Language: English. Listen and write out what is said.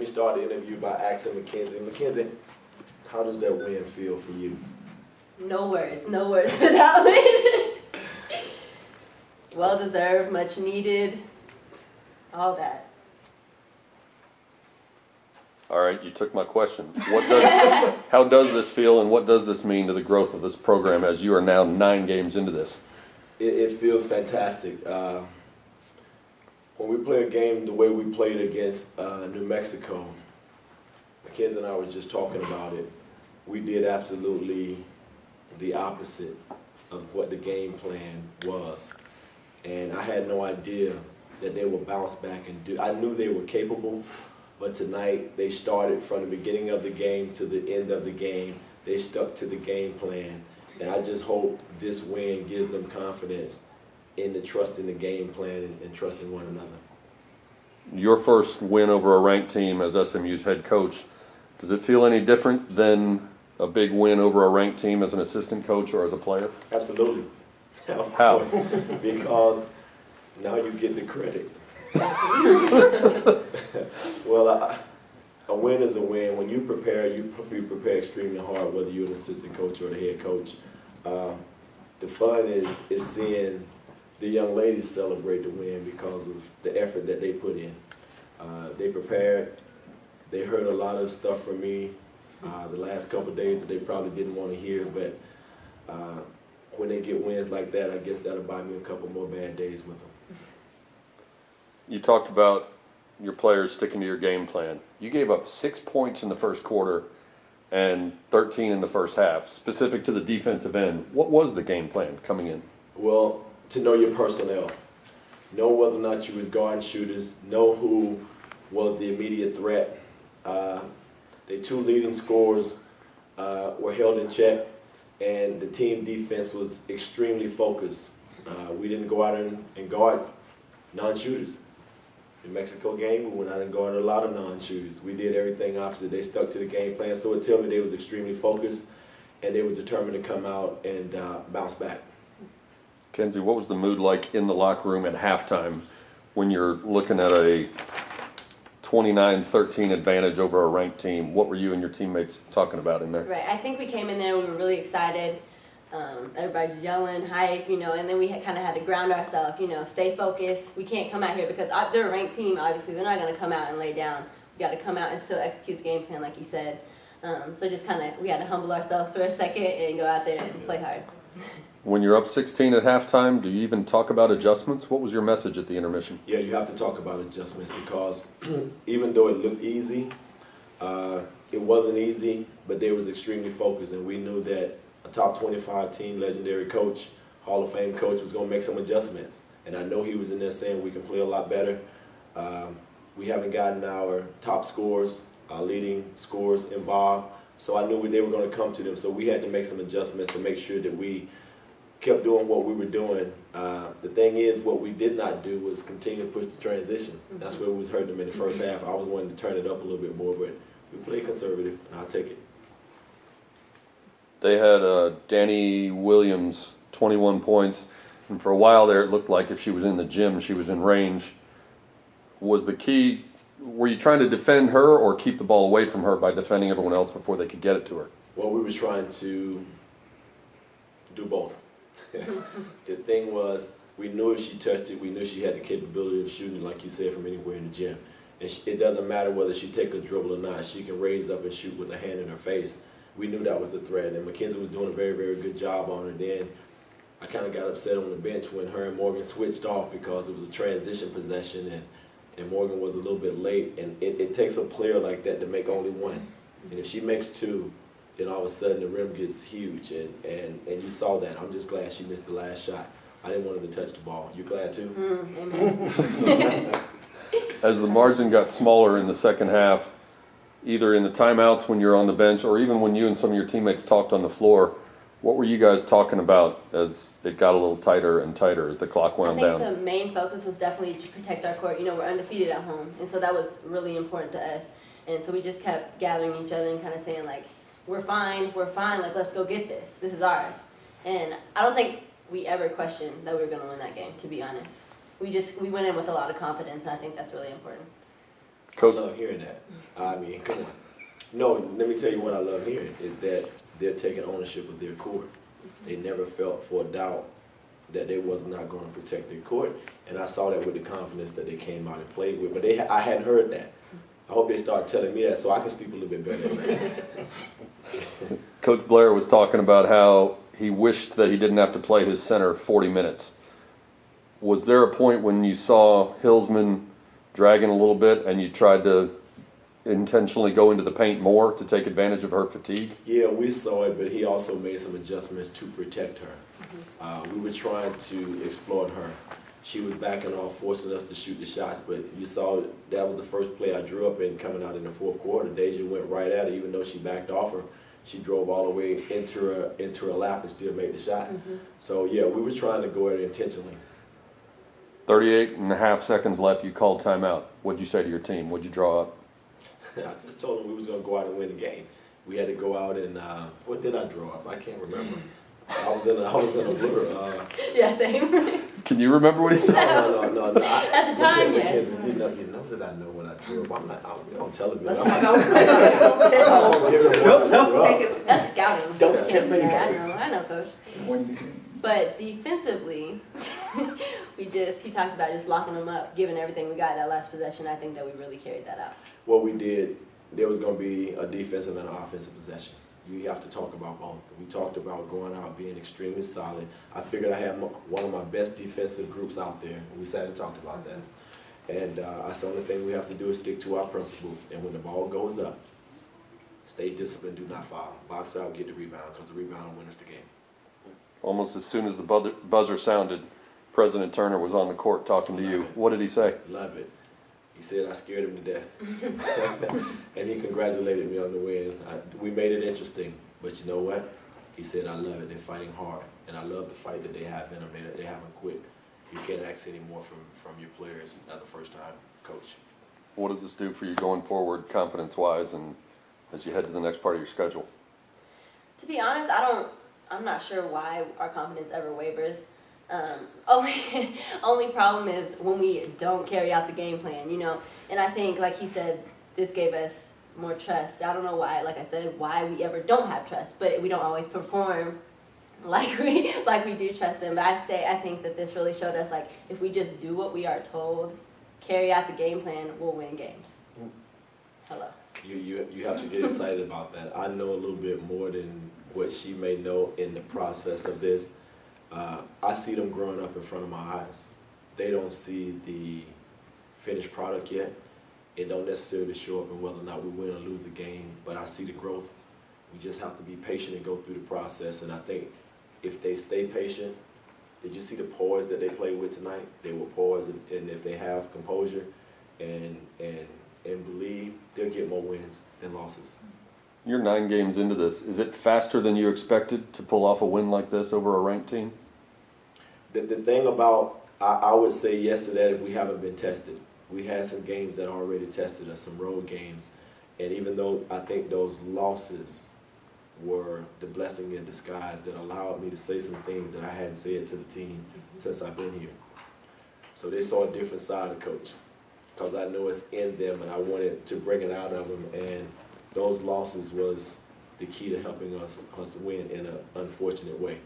me start the interview by asking McKenzie. McKenzie, how does that win feel for you? No words for that win. Well deserved, much needed, all that. All right, you took my question. How does this feel, and what does this mean to the growth of this program as you are now 9 games into this? It feels fantastic. When we play a game the way we played against New Mexico, McKenzie and I were just talking about it. We did absolutely the opposite of what the game plan was. And I had no idea that they would bounce back and do. I knew they were capable, but tonight they started from the beginning of the game to the end of the game. They stuck to the game plan. And I just hope this win gives them confidence in the trust in the game plan and trusting one another. Your first win over a ranked team as SMU's head coach, does it feel any different than a big win over a ranked team as an assistant coach or as a player? Absolutely. Of How? course. Because now you get the credit. Well, a win is a win. When you prepare, you prepare extremely hard, whether you're an assistant coach or the head coach. The fun is seeing the young ladies celebrate the win because of the effort that they put in. They prepared. They heard a lot of stuff from me the last couple of days that they probably didn't want to hear, but when they get wins like that, I guess that'll buy me a couple more bad days with them. You talked about your players sticking to your game plan. You gave up 6 points in the first quarter and 13 in the first half. Specific to the defensive end, what was the game plan coming in? Well, to know your personnel. Know whether or not you was guarding shooters. Know who was the immediate threat. The 2 leading scorers were held in check, and the team defense was extremely focused. We didn't go out and guard non-shooters. In Mexico game, we went out and guarded a lot of non-shooters. We did everything opposite. They stuck to the game plan, so it tells me they was extremely focused, and they were determined to come out and bounce back. Kenzie, what was the mood like in the locker room at halftime when you're looking at a 29-13 advantage over a ranked team? What were you and your teammates talking about in there? Right, I think we came in there, we were really excited. Everybody's yelling, hype, and then we kind of had to ground ourselves, stay focused. We can't come out here because they're a ranked team, obviously. They're not going to come out and lay down. We got to come out and still execute the game plan, like you said. So just we had to humble ourselves for a second and go out there and play hard. When you're up 16 at halftime, do you even talk about adjustments? What was your message at the intermission? Yeah, you have to talk about adjustments because even though it looked easy, it wasn't easy, but they was extremely focused, and we knew that a top 25 team, legendary coach, Hall of Fame coach was going to make some adjustments. And I know he was in there saying we can play a lot better. We haven't gotten our top scorers, our leading scorers involved, so I knew they were going to come to them. So we had to make some adjustments to make sure that we kept doing what we were doing. The thing is, what we did not do was continue to push the transition. That's where we was hurting them in the first half. I was wanting to turn it up a little bit more, but we played conservative, and I'll take it. They had Danny Williams, 21 points, and for a while there it looked like if she was in the gym, she was in range. Was the key, were you trying to defend her or keep the ball away from her by defending everyone else before they could get it to her? Well, we were trying to do both. The thing was, we knew if she touched it, we knew she had the capability of shooting, like you said, from anywhere in the gym. And it doesn't matter whether she take a dribble or not. She can raise up and shoot with a hand in her face. We knew that was the threat, and McKenzie was doing a very, very good job on it. Then I kind of got upset on the bench when her and Morgan switched off because it was a transition possession, and Morgan was a little bit late. And it takes a player like that to make only one. And if she makes two, then all of a sudden the rim gets huge, and you saw that. I'm just glad she missed the last shot. I didn't want her to touch the ball. You glad too? Amen. As the margin got smaller in the second half, either in the timeouts when you're on the bench or even when you and some of your teammates talked on the floor, what were you guys talking about as it got a little tighter and tighter as the clock wound down? I think the main focus was definitely to protect our court. We're undefeated at home, and so that was really important to us. And so we just kept gathering each other and kind of saying, like, we're fine, like, let's go get this. This is ours. And I don't think we ever questioned that we were going to win that game, to be honest. We went in with a lot of confidence, and I think that's really important. Coach, I love hearing that. I mean, come on. No, let me tell you what I love hearing is that they're taking ownership of their court. They never felt for a doubt that they was not going to protect their court, and I saw that with the confidence that they came out and played with. But I hadn't heard that. I hope they start telling me that so I can sleep a little bit better at night. Coach Blair was talking about how he wished that he didn't have to play his center 40 minutes. Was there a point when you saw Hillsman dragging a little bit and you tried to intentionally go into the paint more to take advantage of her fatigue? Yeah, we saw it, but he also made some adjustments to protect her. We were trying to exploit her. She was backing off, forcing us to shoot the shots, but you saw that was the first play I drew up in coming out in the fourth quarter. Dai'ja went right at her, even though she backed off her. She drove all the way into her lap and still made the shot. So yeah, we were trying to go at her intentionally. 38 and a half seconds left, you called timeout. What'd you say to your team? What'd you draw up? I just told them we was going to go out and win the game. We had to go out and, what did I draw up? I can't remember. I was in a blur. Yeah, same. Can you remember what he said? No. At the time, yes. You know that I know what I drew up. I'm on television. Let's not go. That's scouting. Don't Yeah, get me. I know, Coach. But defensively, he talked about just locking them up, giving everything we got that last possession. I think that we really carried that out. What we did, there was going to be a defensive and an offensive possession. You have to talk about both. We talked about going out being extremely solid. I figured I had one of my best defensive groups out there. We sat and talked about that. And I said the only thing we have to do is stick to our principles. And when the ball goes up, stay disciplined, do not foul. Box out, get the rebound, because the rebound wins the game. Almost as soon as the buzzer sounded, President Turner was on the court talking to you. What did he say? Love it. He said I scared him to death. And he congratulated me on the win. We made it interesting, but you know what? He said, I love it. They're fighting hard. And I love the fight that they have in them. They haven't quit. You can't ask any more from your players as a first-time coach. What does this do for you going forward, confidence-wise, and as you head to the next part of your schedule? To be honest, I'm not sure why our confidence ever wavers. Only problem is when we don't carry out the game plan, And I think, like he said, this gave us more trust. I don't know why, like I said, why we ever don't have trust, but we don't always perform like we do trust them. But I think that this really showed us, like, if we just do what we are told, carry out the game plan, we'll win games. Hello. You have to get excited about that. I know a little bit more than what she may know in the process of this. I see them growing up in front of my eyes. They don't see the finished product yet. It don't necessarily show up in whether or not we win or lose the game, but I see the growth. We just have to be patient and go through the process, and I think if they stay patient, did you see the poise that they played with tonight? They were poised, and if they have composure and believe, they'll get more wins than losses. You're 9 games into this. Is it faster than you expected to pull off a win like this over a ranked team? The thing about, I would say yes to that if we haven't been tested. We had some games that already tested us, some road games. And even though I think those losses were the blessing in disguise that allowed me to say some things that I hadn't said to the team since I've been here. So they saw a different side of Coach, because I know it's in them and I wanted to bring it out of them. And those losses was the key to helping us win in an unfortunate way.